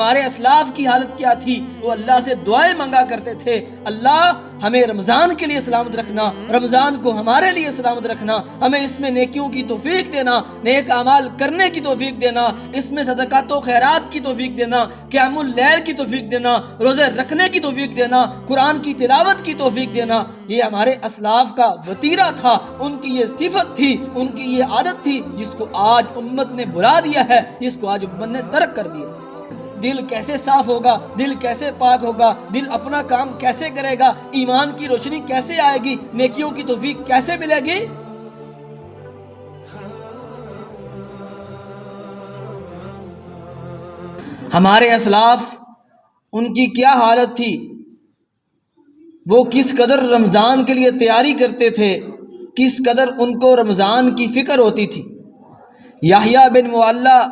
ہمارے اسلاف کی حالت کیا تھی؟ وہ اللہ سے دعائیں مانگا کرتے تھے، اللہ ہمیں رمضان کے لیے سلامت رکھنا، رمضان کو ہمارے لیے سلامت رکھنا، ہمیں اس میں نیکیوں کی توفیق دینا، نیک اعمال کرنے کی توفیق دینا، اس میں صدقات و خیرات کی توفیق دینا، قیام اللیل کی توفیق دینا، روزے رکھنے کی توفیق دینا، قرآن کی تلاوت کی توفیق دینا۔ یہ ہمارے اسلاف کا وتیرہ تھا، ان کی یہ صفت تھی، ان کی یہ عادت تھی، جس کو آج امت نے بھلا دیا ہے، جس کو آج امت نے ترک کر دیا۔ دل کیسے صاف ہوگا، دل کیسے پاک ہوگا، دل اپنا کام کیسے کرے گا، ایمان کی روشنی کیسے آئے گی، نیکیوں کی توفیق کیسے ملے گی؟ ہمارے اسلاف ان کی کیا حالت تھی، وہ کس قدر رمضان کے لیے تیاری کرتے تھے، کس قدر ان کو رمضان کی فکر ہوتی تھی۔ یحییٰ بن معلیٰ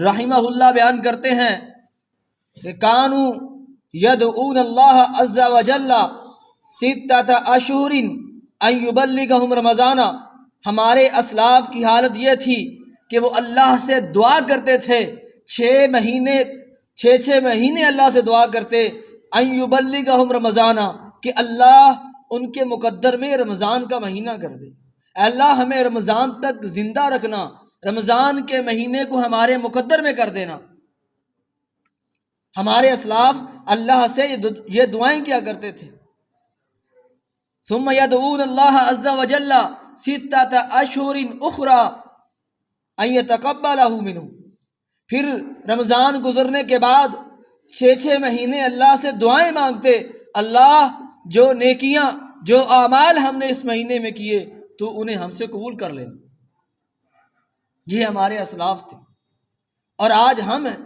رحمہ اللہ بیان کرتے ہیں کہ کانوا یدعون اللہ عز وجل ستۃ اشہر ان یبلغہم رمضان۔ ہمارے اسلاف کی حالت یہ تھی کہ وہ اللہ سے دعا کرتے تھے، 6 مہینے اللہ سے دعا کرتے، ان یبلغہم رمضان، کہ اللہ ان کے مقدر میں رمضان کا مہینہ کر دے، اے اللہ ہمیں رمضان تک زندہ رکھنا، رمضان کے مہینے کو ہمارے مقدر میں کر دینا۔ ہمارے اسلاف اللہ سے یہ دعائیں کیا کرتے تھے۔ ثم یدعون اللہ عز وجل ستۃ اشہر اخری ان یتقبلہ منہ۔ پھر رمضان گزرنے کے بعد 6 مہینے اللہ سے دعائیں مانگتے، اللہ جو نیکیاں، جو اعمال ہم نے اس مہینے میں کیے تو انہیں ہم سے قبول کر لینا۔ یہ ہمارے اسلاف تھے۔ اور آج ہم ہیں،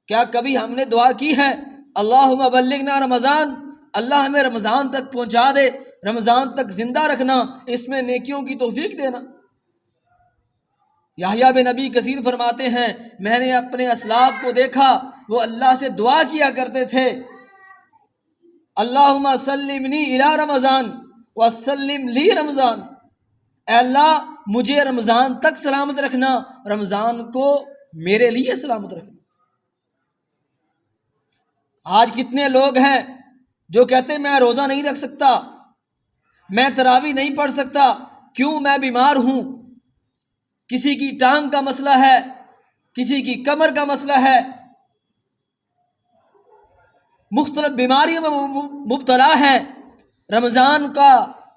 کیا کبھی ہم نے دعا کی ہے اللہم بلغنا رمضان، اللہ ہمیں رمضان تک پہنچا دے، رمضان تک زندہ رکھنا، اس میں نیکیوں کی توفیق دینا؟ یحییٰ بن ابی کثیر فرماتے ہیں میں نے اپنے اسلاف کو دیکھا، وہ اللہ سے دعا کیا کرتے تھے، اللہم سلمنی الی رمضان وسلم لی رمضان، اے اللہ مجھے رمضان تک سلامت رکھنا، رمضان کو میرے لیے سلامت رکھنا۔ آج کتنے لوگ ہیں جو کہتے ہیں میں روزہ نہیں رکھ سکتا، میں تراویح نہیں پڑھ سکتا، کیوں؟ میں بیمار ہوں، کسی کی ٹانگ کا مسئلہ ہے، کسی کی کمر کا مسئلہ ہے، مختلف بیماریوں میں مبتلا ہے، رمضان کا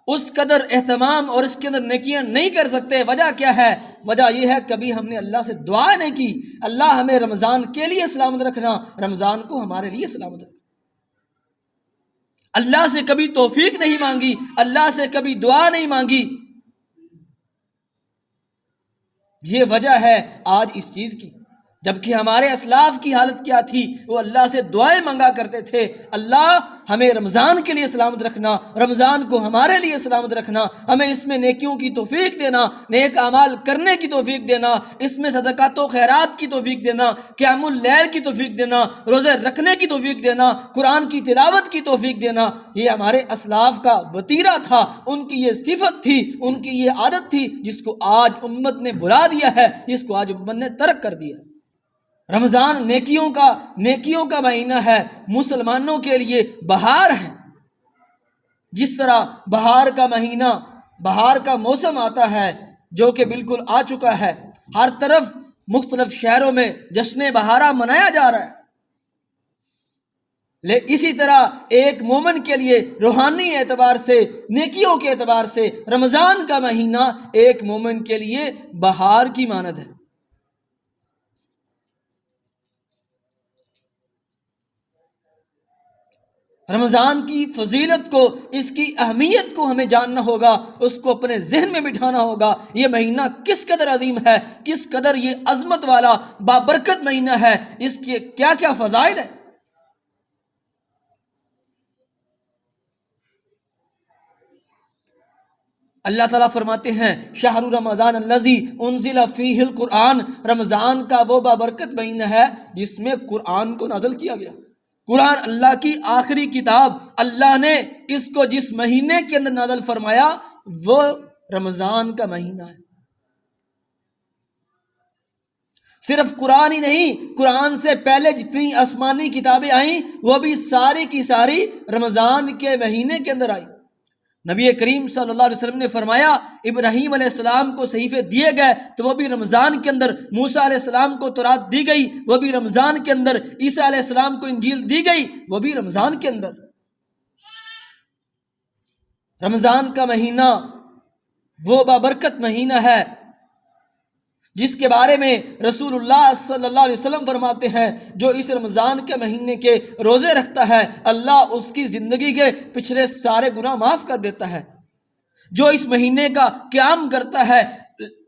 اس قدر اہتمام اور اس کے اندر نیکیاں نہیں کر سکتے۔ وجہ کیا ہے؟ وجہ یہ ہے کبھی ہم نے اللہ سے دعا نہیں کی، اللہ ہمیں رمضان کے لیے سلامت رکھنا، رمضان کو ہمارے لیے سلامت رکھنا۔ اللہ سے کبھی توفیق نہیں مانگی، اللہ سے کبھی دعا نہیں مانگی۔ یہ وجہ ہے آج اس چیز کی۔ جبکہ ہمارے اسلاف کی حالت کیا تھی؟ وہ اللہ سے دعائیں مانگا کرتے تھے، اللہ ہمیں رمضان کے لیے سلامت رکھنا، رمضان کو ہمارے لیے سلامت رکھنا، ہمیں اس میں نیکیوں کی توفیق دینا، نیک اعمال کرنے کی توفیق دینا، اس میں صدقات و خیرات کی توفیق دینا، قیام اللیل کی توفیق دینا، روزے رکھنے کی توفیق دینا، قرآن کی تلاوت کی توفیق دینا۔ یہ ہمارے اسلاف کا وتیرہ تھا، ان کی یہ صفت تھی، ان کی یہ عادت تھی، جس کو آج امت نے بھلا دیا ہے، جس کو آج امت نے ترک کر دیا۔ رمضان نیکیوں کا مہینہ ہے، مسلمانوں کے لیے بہار ہے۔ جس طرح بہار کا مہینہ، بہار کا موسم آتا ہے جو کہ بالکل آ چکا ہے، ہر طرف مختلف شہروں میں جشن بہارا منایا جا رہا ہے، اسی طرح ایک مومن کے لیے روحانی اعتبار سے، نیکیوں کے اعتبار سے رمضان کا مہینہ ایک مومن کے لیے بہار کی مانند ہے۔ رمضان کی فضیلت کو، اس کی اہمیت کو ہمیں جاننا ہوگا، اس کو اپنے ذہن میں بٹھانا ہوگا۔ یہ مہینہ کس قدر عظیم ہے، کس قدر یہ عظمت والا بابرکت مہینہ ہے، اس کے کیا کیا فضائل ہیں۔ اللہ تعالیٰ فرماتے ہیں شہر رمضان الذی انزل فیہ القرآن، رمضان کا وہ بابرکت مہینہ ہے جس میں قرآن کو نازل کیا گیا۔ قرآن اللہ کی آخری کتاب، اللہ نے اس کو جس مہینے کے اندر نازل فرمایا وہ رمضان کا مہینہ ہے۔ صرف قرآن ہی نہیں، قرآن سے پہلے جتنی آسمانی کتابیں آئیں وہ بھی ساری کی ساری رمضان کے مہینے کے اندر آئی۔ نبی کریم صلی اللہ علیہ وسلم نے فرمایا ابراہیم علیہ السلام کو صحیفے دیے گئے تو وہ بھی رمضان کے اندر، موسیٰ علیہ السلام کو تورات دی گئی وہ بھی رمضان کے اندر، عیسیٰ علیہ السلام کو انجیل دی گئی وہ بھی رمضان کے اندر۔ رمضان کا مہینہ وہ بابرکت مہینہ ہے جس کے بارے میں رسول اللہ صلی اللہ علیہ وسلم فرماتے ہیں جو اس رمضان کے مہینے کے روزے رکھتا ہے اللہ اس کی زندگی کے پچھلے سارے گناہ معاف کر دیتا ہے۔ جو اس مہینے کا قیام کرتا ہے،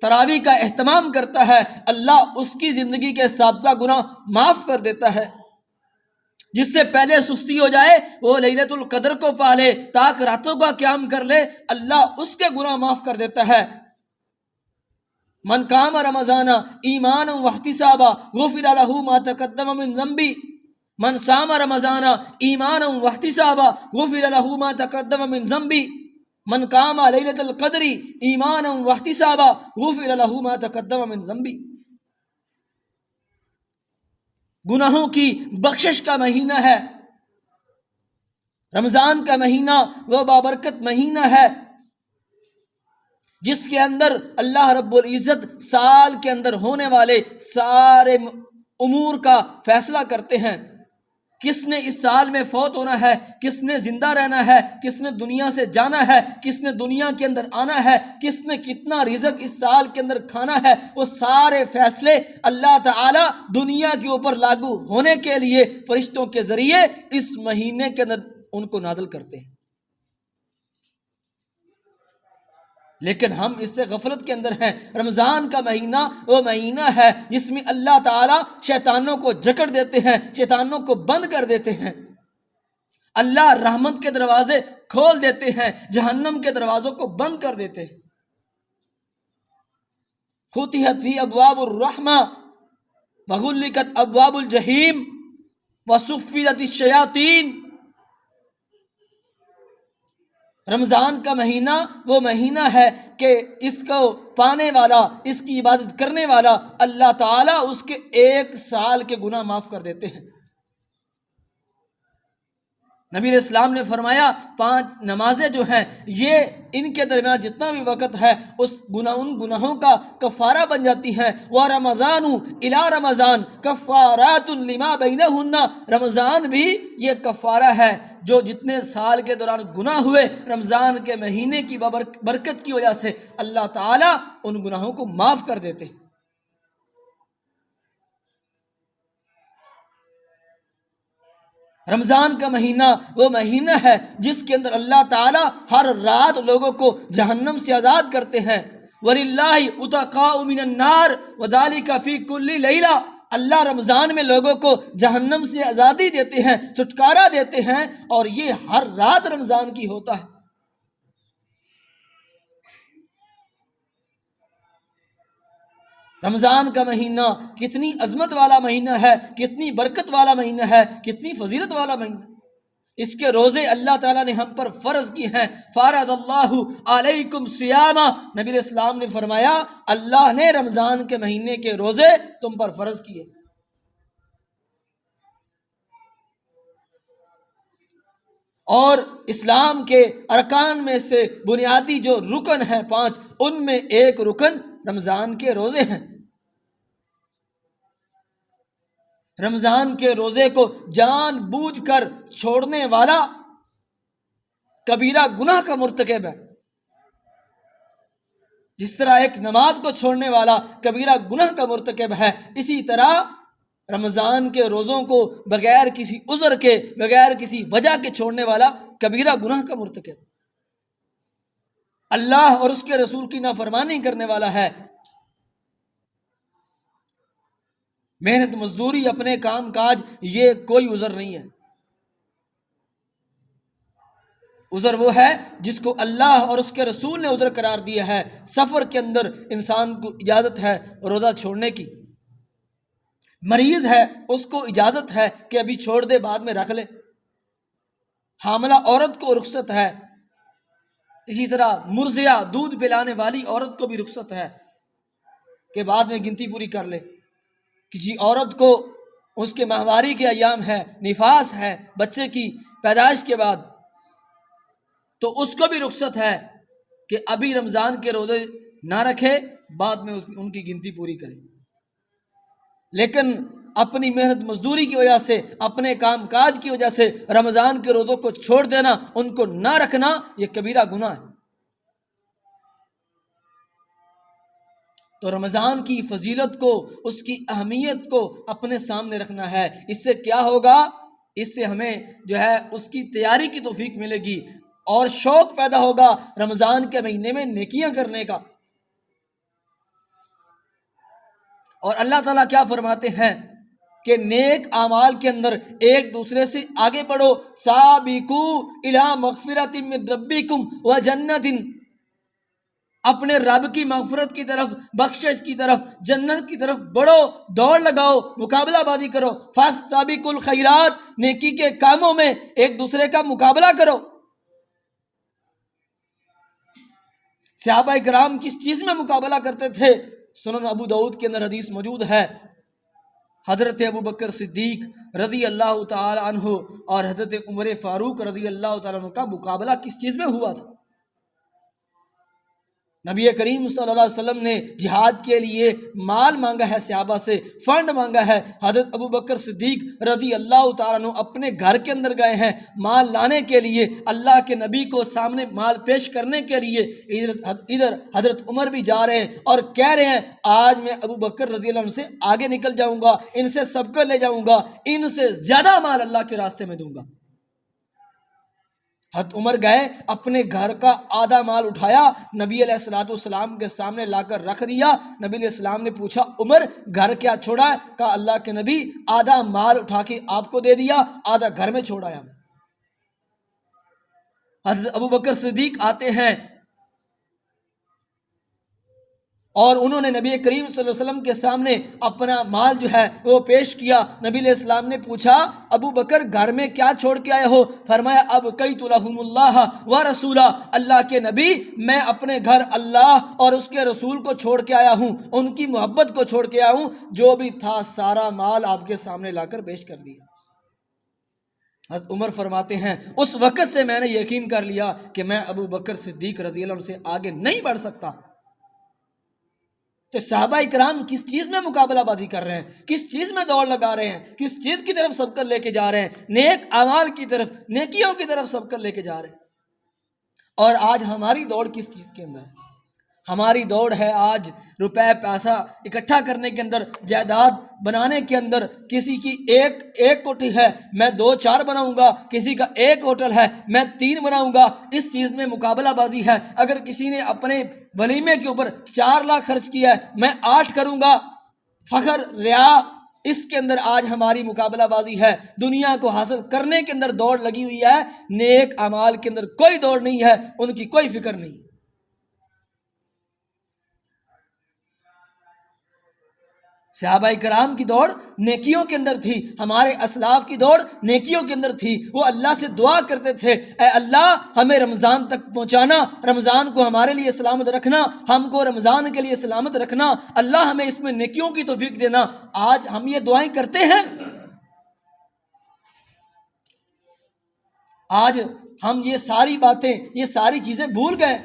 تراویح کا اہتمام کرتا ہے، اللہ اس کی زندگی کے سابقہ گناہ معاف کر دیتا ہے۔ جس سے پہلے سستی ہو جائے وہ لیلۃ القدر کو پالے، تاک راتوں کا قیام کر لے، اللہ اس کے گناہ معاف کر دیتا ہے۔ من قام رمضان ایمانا واحتسابا غفر له ما تقدم من ذنبی، من صام رمضان ایمانا واحتسابا غفر له ما تقدم من ذنبی، من قام لیلۃ القدر ایمانا واحتسابا غفر له ما تقدم من ذنبی۔ گناہوں کی بخشش کا مہینہ ہے رمضان کا مہینہ، وہ بابرکت مہینہ ہے جس کے اندر اللہ رب العزت سال کے اندر ہونے والے سارے امور کا فیصلہ کرتے ہیں۔ کس نے اس سال میں فوت ہونا ہے، کس نے زندہ رہنا ہے، کس نے دنیا سے جانا ہے، کس نے دنیا کے اندر آنا ہے، کس نے کتنا رزق اس سال کے اندر کھانا ہے، وہ سارے فیصلے اللہ تعالی دنیا کے اوپر لاگو ہونے کے لیے فرشتوں کے ذریعے اس مہینے کے اندر ان کو نازل کرتے ہیں۔ لیکن ہم اس سے غفلت کے اندر ہیں۔ رمضان کا مہینہ وہ مہینہ ہے جس میں اللہ تعالیٰ شیطانوں کو جکڑ دیتے ہیں، شیطانوں کو بند کر دیتے ہیں، اللہ رحمت کے دروازے کھول دیتے ہیں، جہنم کے دروازوں کو بند کر دیتے ہیں۔ فتحت فی ابواب الرحمہ وغلقت ابواب الجحیم وصفدت الشیاطین۔ رمضان کا مہینہ وہ مہینہ ہے کہ اس کو پانے والا، اس کی عبادت کرنے والا، اللہ تعالیٰ اس کے 1 سال کے گناہ معاف کر دیتے ہیں۔ نبی علیہ السلام نے فرمایا 5 نمازیں جو ہیں یہ ان کے درمیان جتنا بھی وقت ہے ان گناہوں کا کفارہ بن جاتی ہیں۔ وَرَمَضَانُ إِلَىٰ رَمَضَانَ كَفَّارَاتٌ لِمَا بَيْنَهُنَّ، رمضان بھی یہ کفارہ ہے جو جتنے سال کے دوران گناہ ہوئے رمضان کے مہینے کی برکت کی وجہ سے اللہ تعالیٰ ان گناہوں کو معاف کر دیتے ہیں۔ رمضان کا مہینہ وہ مہینہ ہے جس کے اندر اللہ تعالیٰ ہر رات لوگوں کو جہنم سے آزاد کرتے ہیں۔ وَلِلَّهِ عُتَقَاءُ مِنَ النَّارِ وَذَلِكَ فِي كُلِّ لَيْلَةٍ، اللہ رمضان میں لوگوں کو جہنم سے آزادی دیتے ہیں، چھٹکارا دیتے ہیں، اور یہ ہر رات رمضان کی ہوتا ہے۔ رمضان کا مہینہ کتنی عظمت والا مہینہ ہے، کتنی برکت والا مہینہ ہے، کتنی فضیلت والا مہینہ۔ اس کے روزے اللہ تعالیٰ نے ہم پر فرض کی ہیں۔ فارض اللہ علیکم صیامہ، نبی علیہ السلام نے فرمایا اللہ نے رمضان کے مہینے کے روزے تم پر فرض کیے۔ اور اسلام کے ارکان میں سے بنیادی جو رکن ہیں 5، ان میں ایک رکن رمضان کے روزے ہیں۔ رمضان کے روزے کو جان بوجھ کر چھوڑنے والا کبیرہ گناہ کا مرتکب ہے۔ جس طرح ایک نماز کو چھوڑنے والا کبیرہ گناہ کا مرتکب ہے، اسی طرح رمضان کے روزوں کو بغیر کسی عذر کے، بغیر کسی وجہ کے چھوڑنے والا کبیرہ گناہ کا مرتکب، اللہ اور اس کے رسول کی نافرمانی کرنے والا ہے۔ محنت مزدوری، اپنے کام کاج، یہ کوئی عذر نہیں ہے۔ عذر وہ ہے جس کو اللہ اور اس کے رسول نے عذر قرار دیا ہے۔ سفر کے اندر انسان کو اجازت ہے روزہ چھوڑنے کی، مریض ہے اس کو اجازت ہے کہ ابھی چھوڑ دے، بعد میں رکھ لے، حاملہ عورت کو رخصت ہے، اسی طرح مرضعہ دودھ پلانے والی عورت کو بھی رخصت ہے کہ بعد میں گنتی پوری کر لے۔ کسی عورت کو اس کے ماہواری کے ایام ہے، نفاس ہے، بچے کی پیدائش کے بعد، تو اس کو بھی رخصت ہے کہ ابھی رمضان کے روزے نہ رکھے، بعد میں ان کی گنتی پوری کرے۔ لیکن اپنی محنت مزدوری کی وجہ سے، اپنے کام کاج کی وجہ سے رمضان کے روزوں کو چھوڑ دینا، ان کو نہ رکھنا، یہ کبیرہ گناہ ہے۔ تو رمضان کی فضیلت کو، اس کی اہمیت کو اپنے سامنے رکھنا ہے۔ اس سے کیا ہوگا؟ اس سے ہمیں جو ہے اس کی تیاری کی توفیق ملے گی اور شوق پیدا ہوگا رمضان کے مہینے میں نیکیاں کرنے کا۔ اور اللہ تعالیٰ کیا فرماتے ہیں کہ نیک اعمال کے اندر ایک دوسرے سے آگے بڑھو، سابقوا الی مغفرۃ من ربکم وجنۃ، اپنے رب کی مغفرت کی طرف، بخشش کی طرف، جنت کی طرف بڑھو، دوڑ لگاؤ، مقابلہ بازی کرو۔ فاستبقوا الخیرات، نیکی کے کاموں میں ایک دوسرے کا مقابلہ کرو۔ صحابہ کرام کس چیز میں مقابلہ کرتے تھے؟ سنن ابو داؤد کے اندر حدیث موجود ہے، حضرت ابو بکر صدیق رضی اللہ تعالی عنہ اور حضرت عمر فاروق رضی اللہ تعالی عنہ کا مقابلہ کس چیز میں ہوا تھا؟ نبی کریم صلی اللہ علیہ وسلم نے جہاد کے لیے مال مانگا ہے، صحابہ سے فنڈ مانگا ہے۔ حضرت ابو بکر صدیق رضی اللہ تعالیٰ عنہ اپنے گھر کے اندر گئے ہیں مال لانے کے لیے، اللہ کے نبی کو سامنے مال پیش کرنے کے لیے۔ ادھر حضرت عمر بھی جا رہے ہیں اور کہہ رہے ہیں آج میں ابو بکر رضی اللہ عنہ سے آگے نکل جاؤں گا، ان سے سبقت لے جاؤں گا، ان سے زیادہ مال اللہ کے راستے میں دوں گا۔ حضرت عمر گئے، اپنے گھر کا آدھا مال اٹھایا، نبی علیہ الصلوۃ والسلام کے سامنے لا کر رکھ دیا۔ نبی علیہ السلام نے پوچھا عمر گھر کیا چھوڑا ہے؟ کہا اللہ کے نبی آدھا مال اٹھا کے آپ کو دے دیا، آدھا گھر میں چھوڑ آیا۔ حضرت ابو بکر صدیق آتے ہیں اور انہوں نے نبی کریم صلی اللہ علیہ وسلم کے سامنے اپنا مال جو ہے وہ پیش کیا۔ نبی علیہ السلام نے پوچھا ابو بکر گھر میں کیا چھوڑ کے آئے ہو؟ فرمایا ابقیت لہم اللہ و رسولہ، اللہ کے نبی میں اپنے گھر اللہ اور اس کے رسول کو چھوڑ کے آیا ہوں، ان کی محبت کو چھوڑ کے آیا ہوں، جو بھی تھا سارا مال آپ کے سامنے لا کر پیش کر دیا۔ حضرت عمر فرماتے ہیں اس وقت سے میں نے یقین کر لیا کہ میں ابو بکر صدیق رضی اللہ عنہ سے آگے نہیں بڑھ سکتا۔ تو صحابہ اکرام کس چیز میں مقابلہ بازی کر رہے ہیں؟ کس چیز میں دوڑ لگا رہے ہیں؟ کس چیز کی طرف سبقت لے کے جا رہے ہیں؟ نیک اعمال کی طرف، نیکیوں کی طرف سبقت لے کے جا رہے ہیں۔ اور آج ہماری دوڑ کس چیز کے اندر ہے؟ ہماری دوڑ ہے آج روپے پیسہ اکٹھا کرنے کے اندر، جائیداد بنانے کے اندر۔ کسی کی ایک کوٹھی ہے، میں 2-4 بناؤں گا، کسی کا ایک ہوٹل ہے، میں 3 بناؤں گا۔ اس چیز میں مقابلہ بازی ہے۔ اگر کسی نے اپنے ولیمے کے اوپر 4 لاکھ خرچ کیا ہے، میں 8 کروں گا۔ فخر، ریا، اس کے اندر آج ہماری مقابلہ بازی ہے۔ دنیا کو حاصل کرنے کے اندر دوڑ لگی ہوئی ہے، نیک اعمال کے اندر کوئی دوڑ نہیں ہے، ان کی کوئی فکر نہیں۔ صحابہ کرام کی دوڑ نیکیوں کے اندر تھی، ہمارے اسلاف کی دوڑ نیکیوں کے اندر تھی۔ وہ اللہ سے دعا کرتے تھے اے اللہ ہمیں رمضان تک پہنچانا، رمضان کو ہمارے لیے سلامت رکھنا، ہم کو رمضان کے لیے سلامت رکھنا، اللہ ہمیں اس میں نیکیوں کی توفیق دینا۔ آج ہم یہ دعائیں کرتے ہیں؟ آج ہم یہ ساری باتیں، یہ ساری چیزیں بھول گئے،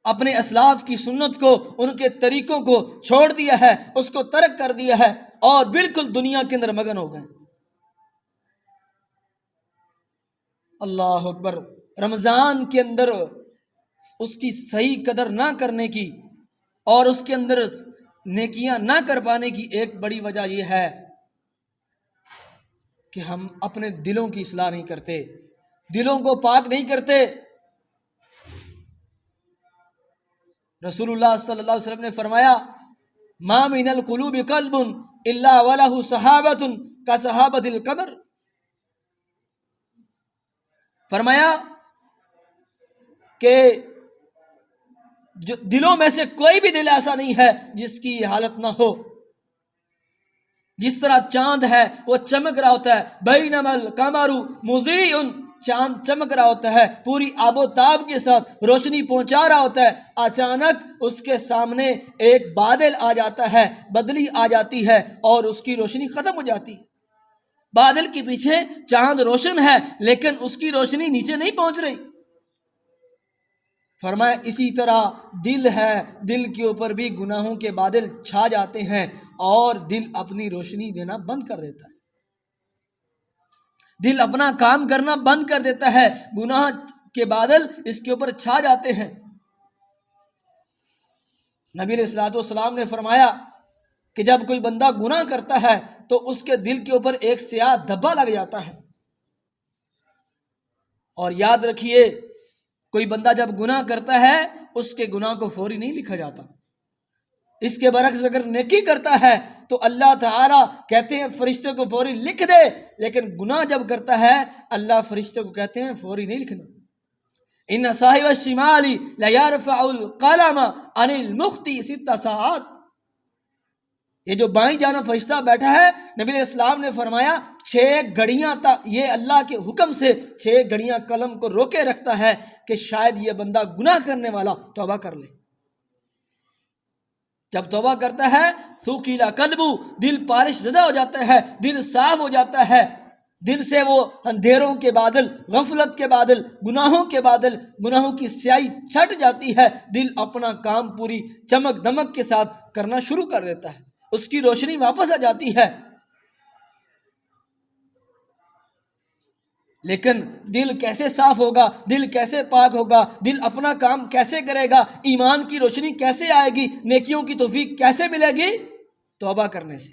اپنے اسلاف کی سنت کو، ان کے طریقوں کو چھوڑ دیا ہے، اس کو ترک کر دیا ہے اور بالکل دنیا کے اندر مگن ہو گئے۔ اللہ اکبر۔ رمضان کے اندر اس کی صحیح قدر نہ کرنے کی اور اس کے اندر نیکیاں نہ کر پانے کی ایک بڑی وجہ یہ ہے کہ ہم اپنے دلوں کی اصلاح نہیں کرتے، دلوں کو پاک نہیں کرتے۔ رسول اللہ صلی اللہ علیہ وسلم نے فرمایا ما من القلوب قلب الا وله صحابۃ کصحابۃ القمر، فرمایا کہ دلوں میں سے کوئی بھی دل ایسا نہیں ہے جس کی یہ حالت نہ ہو، جس طرح چاند ہے وہ چمک رہا ہوتا ہے، بینما القمر مضیء، چاند چمک رہا ہوتا ہے، پوری آب و تاب کے ساتھ روشنی پہنچا رہا ہوتا ہے، اچانک اس کے سامنے ایک بادل آ جاتا ہے، بدلی آ جاتی ہے اور اس کی روشنی ختم ہو جاتی ہے۔ بادل کے پیچھے چاند روشن ہے لیکن اس کی روشنی نیچے نہیں پہنچ رہی۔ فرمایا اسی طرح دل ہے، دل کے اوپر بھی گناہوں کے بادل چھا جاتے ہیں اور دل اپنی روشنی دینا بند کر دیتا ہے، دل اپنا کام کرنا بند کر دیتا ہے، گناہ کے بادل اس کے اوپر چھا جاتے ہیں۔ نبی علیہ الصلوۃ والسلام نے فرمایا کہ جب کوئی بندہ گناہ کرتا ہے تو اس کے دل کے اوپر ایک سیاہ دھبا لگ جاتا ہے، اور یاد رکھیے کوئی بندہ جب گناہ کرتا ہے اس کے گناہ کو فوری نہیں لکھا جاتا، اس کے برعکس اگر نیکی کرتا ہے تو اللہ تعالیٰ کہتے ہیں فرشتے کو فوری لکھ دے، لیکن گناہ جب کرتا ہے اللہ فرشتے کو کہتے ہیں فوری نہیں لکھنا۔ ان صاحب الشمال لیرفع القلم عن المخطئ 6 ساعات، یہ جو بائیں جانب فرشتہ بیٹھا ہے نبی علیہ السلام نے فرمایا 6 گھڑیاں یہ اللہ کے حکم سے 6 گھڑیاں قلم کو روکے رکھتا ہے کہ شاید یہ بندہ گناہ کرنے والا توبہ کر لے۔ جب توبہ کرتا ہے ثقل قلبہ، دل پالش زدہ ہو جاتا ہے، دل صاف ہو جاتا ہے، دل سے وہ اندھیروں کے بادل، غفلت کے بادل، گناہوں کے بادل، گناہوں کی سیاہی چھٹ جاتی ہے، دل اپنا کام پوری چمک دمک کے ساتھ کرنا شروع کر دیتا ہے، اس کی روشنی واپس آ جاتی ہے۔ لیکن دل کیسے صاف ہوگا، دل کیسے پاک ہوگا، دل اپنا کام کیسے کرے گا، ایمان کی روشنی کیسے آئے گی، نیکیوں کی توفیق کیسے ملے گی؟ توبہ کرنے سے۔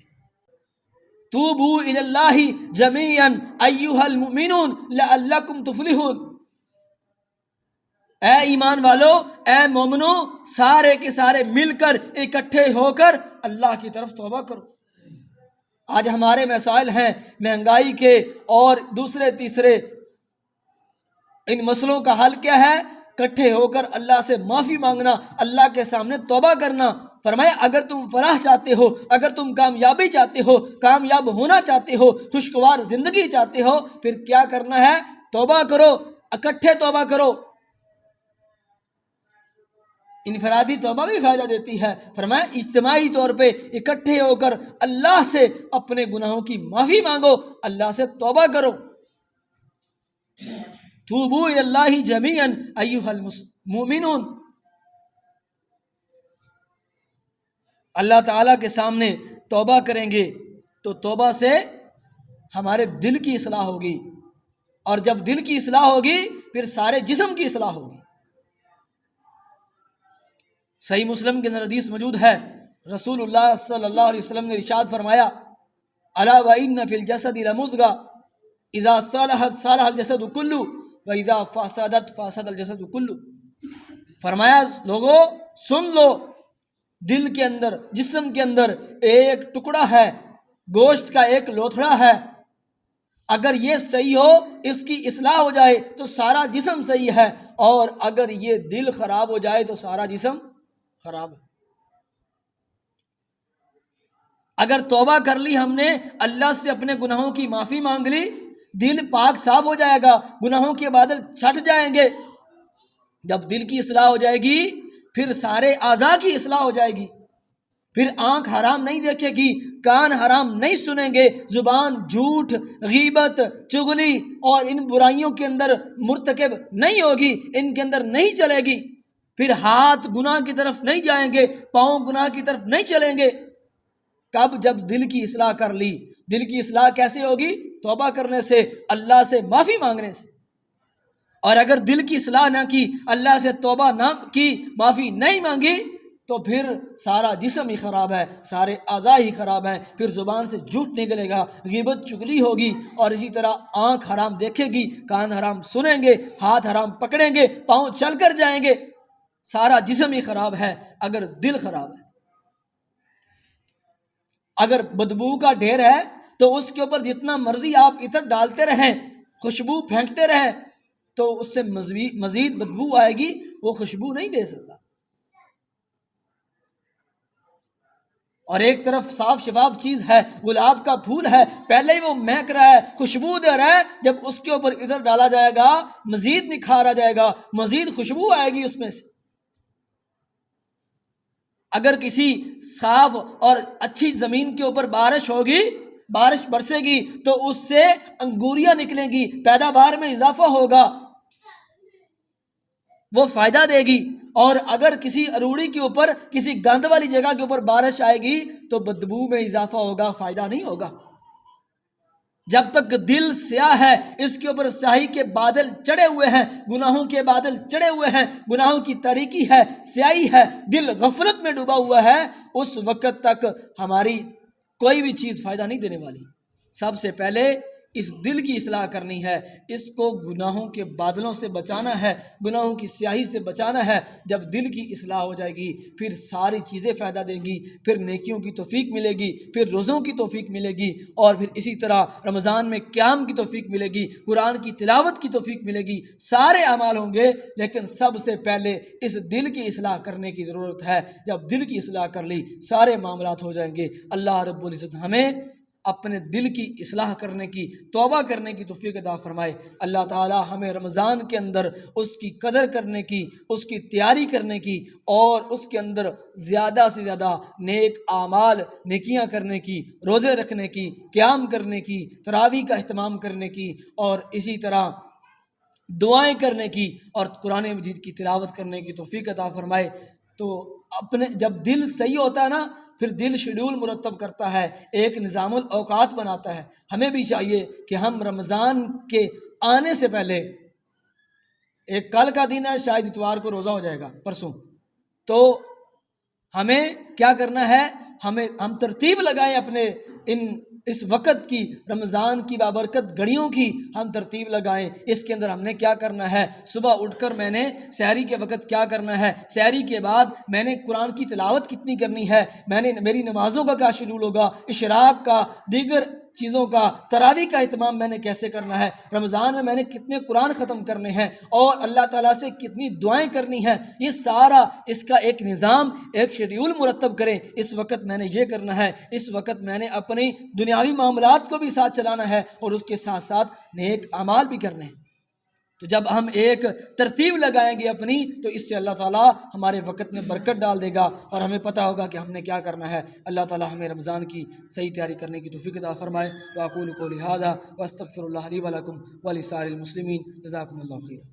توبو الی اللہ جمیعا ایھا المؤمنون لعلکم تفلحون، اے ایمان والو، اے مومنو، سارے کے سارے مل کر اکٹھے ہو کر اللہ کی طرف توبہ کرو۔ آج ہمارے مسائل ہیں مہنگائی کے اور دوسرے تیسرے، ان مسئلوں کا حل کیا ہے؟ اکٹھے ہو کر اللہ سے معافی مانگنا، اللہ کے سامنے توبہ کرنا۔ فرمایا اگر تم فلاح چاہتے ہو، اگر تم کامیابی چاہتے ہو، کامیاب ہونا چاہتے ہو، خوشگوار زندگی چاہتے ہو، پھر کیا کرنا ہے؟ توبہ کرو، اکٹھے توبہ کرو۔ انفرادی توبہ بھی فائدہ دیتی ہے، فرمایا اجتماعی طور پہ اکٹھے ہو کر اللہ سے اپنے گناہوں کی معافی مانگو، اللہ سے توبہ کرو۔ توبو الی اللہ جمیعا ایھا المؤمنون، اللہ تعالیٰ کے سامنے توبہ کریں گے تو توبہ سے ہمارے دل کی اصلاح ہوگی، اور جب دل کی اصلاح ہوگی پھر سارے جسم کی اصلاح ہوگی۔ صحیح مسلم کے اندر حدیث موجود ہے، رسول اللہ صلی اللہ علیہ وسلم نے ارشاد فرمایا الا وان فی الجسد لمضغہ اذا صلحت صلح الجسد کلہ واذا فسدت فسد الجسد کلہ۔ فرمایا لوگو سن لو، دل کے اندر، جسم کے اندر ایک ٹکڑا ہے، گوشت کا ایک لوتھڑا ہے، اگر یہ صحیح ہو، اس کی اصلاح ہو جائے تو سارا جسم صحیح ہے، اور اگر یہ دل خراب ہو جائے تو سارا جسم خراب ہے۔ اگر توبہ کر لی ہم نے، اللہ سے اپنے گناہوں کی معافی مانگ لی، دل پاک صاف ہو جائے گا، گناہوں کے بادل چھٹ جائیں گے۔ جب دل کی اصلاح ہو جائے گی پھر سارے اعضاء کی اصلاح ہو جائے گی، پھر آنکھ حرام نہیں دیکھے گی، کان حرام نہیں سنیں گے، زبان جھوٹ، غیبت، چغلی اور ان برائیوں کے اندر مرتکب نہیں ہوگی، ان کے اندر نہیں چلے گی، پھر ہاتھ گناہ کی طرف نہیں جائیں گے، پاؤں گناہ کی طرف نہیں چلیں گے۔ کب؟ جب دل کی اصلاح کر لی۔ دل کی اصلاح کیسے ہوگی؟ توبہ کرنے سے، اللہ سے معافی مانگنے سے۔ اور اگر دل کی اصلاح نہ کی، اللہ سے توبہ نہ کی، معافی نہیں مانگی، تو پھر سارا جسم ہی خراب ہے، سارے اعضاء ہی خراب ہیں، پھر زبان سے جھوٹ نکلے گا، غیبت چغلی ہوگی، اور اسی طرح آنکھ حرام دیکھے گی، کان حرام سنیں گے، ہاتھ حرام پکڑیں گے، پاؤں چل کر جائیں گے، سارا جسم ہی خراب ہے اگر دل خراب ہے۔ اگر بدبو کا ڈھیر ہے تو اس کے اوپر جتنا مرضی آپ عطر ڈالتے رہیں، خوشبو پھینکتے رہیں، تو اس سے مزید بدبو آئے گی، وہ خوشبو نہیں دے سکتا۔ اور ایک طرف صاف شفاف چیز ہے، گلاب کا پھول ہے، پہلے ہی وہ مہک رہا ہے، خوشبو دے رہا ہے، جب اس کے اوپر عطر ڈالا جائے گا مزید نکھارا جائے گا، مزید خوشبو آئے گی اس میں سے۔ اگر کسی صاف اور اچھی زمین کے اوپر بارش ہوگی، بارش برسے گی تو اس سے انگوریاں نکلیں گی، پیداوار میں اضافہ ہوگا، وہ فائدہ دے گی۔ اور اگر کسی اروڑی کے اوپر، کسی گند والی جگہ کے اوپر بارش آئے گی تو بدبو میں اضافہ ہوگا، فائدہ نہیں ہوگا۔ جب تک دل سیاہ ہے، اس کے اوپر سیاہی کے بادل چڑھے ہوئے ہیں، گناہوں کے بادل چڑھے ہوئے ہیں، گناہوں کی تاریکی ہے، سیاہی ہے، دل غفلت میں ڈوبا ہوا ہے، اس وقت تک ہماری کوئی بھی چیز فائدہ نہیں دینے والی۔ سب سے پہلے اس دل کی اصلاح کرنی ہے، اس کو گناہوں کے بادلوں سے بچانا ہے، گناہوں کی سیاہی سے بچانا ہے۔ جب دل کی اصلاح ہو جائے گی پھر ساری چیزیں فائدہ دیں گی، پھر نیکیوں کی توفیق ملے گی، پھر روزوں کی توفیق ملے گی، اور پھر اسی طرح رمضان میں قیام کی توفیق ملے گی، قرآن کی تلاوت کی توفیق ملے گی، سارے اعمال ہوں گے۔ لیکن سب سے پہلے اس دل کی اصلاح کرنے کی ضرورت ہے۔ جب دل کی اصلاح کر لی سارے معاملات ہو جائیں گے۔ اللہ رب العزت ہمیں اپنے دل کی اصلاح کرنے کی، توبہ کرنے کی توفیق عطا فرمائے۔ اللہ تعالی ہمیں رمضان کے اندر اس کی قدر کرنے کی، اس کی تیاری کرنے کی، اور اس کے اندر زیادہ سے زیادہ نیک اعمال، نیکیاں کرنے کی، روزے رکھنے کی، قیام کرنے کی، تراویح کا اہتمام کرنے کی، اور اسی طرح دعائیں کرنے کی، اور قرآن مجید کی تلاوت کرنے کی توفیق عطا فرمائے۔ تو اپنے جب دل صحیح ہوتا ہے نا، پھر دل شیڈول مرتب کرتا ہے، ایک نظام الاوقات بناتا ہے۔ ہمیں بھی چاہیے کہ ہم رمضان کے آنے سے پہلے، ایک کل کا دن ہے، شاید اتوار کو روزہ ہو جائے گا، پرسوں، تو ہمیں کیا کرنا ہے، ہم ترتیب لگائیں اپنے اس وقت کی، رمضان کی بابرکت گھڑیوں کی ہم ترتیب لگائیں۔ اس کے اندر ہم نے کیا کرنا ہے، صبح اٹھ کر میں نے سحری کے وقت کیا کرنا ہے، سحری کے بعد میں نے قرآن کی تلاوت کتنی کرنی ہے، میری نمازوں کا کیا شیڈول ہوگا، اشراق کا، دیگر چیزوں کا، تراویح کا اہتمام میں نے کیسے کرنا ہے، رمضان میں نے کتنے قرآن ختم کرنے ہیں، اور اللہ تعالیٰ سے کتنی دعائیں کرنی ہیں، یہ سارا اس کا ایک نظام، ایک شیڈیول مرتب کریں۔ اس وقت میں نے یہ کرنا ہے، اس وقت میں نے اپنی دنیاوی معاملات کو بھی ساتھ چلانا ہے، اور اس کے ساتھ ساتھ نیک اعمال بھی کرنے ہیں۔ تو جب ہم ایک ترتیب لگائیں گے اپنی، تو اس سے اللہ تعالیٰ ہمارے وقت میں برکت ڈال دے گا، اور ہمیں پتہ ہوگا کہ ہم نے کیا کرنا ہے۔ اللہ تعالیٰ ہمیں رمضان کی صحیح تیاری کرنے کی توفیق عطا فرمائے۔ وأقول قولي هذا وأستغفر الله لي ولكم ولسائر المسلمين۔ جزاكم الله خيرا۔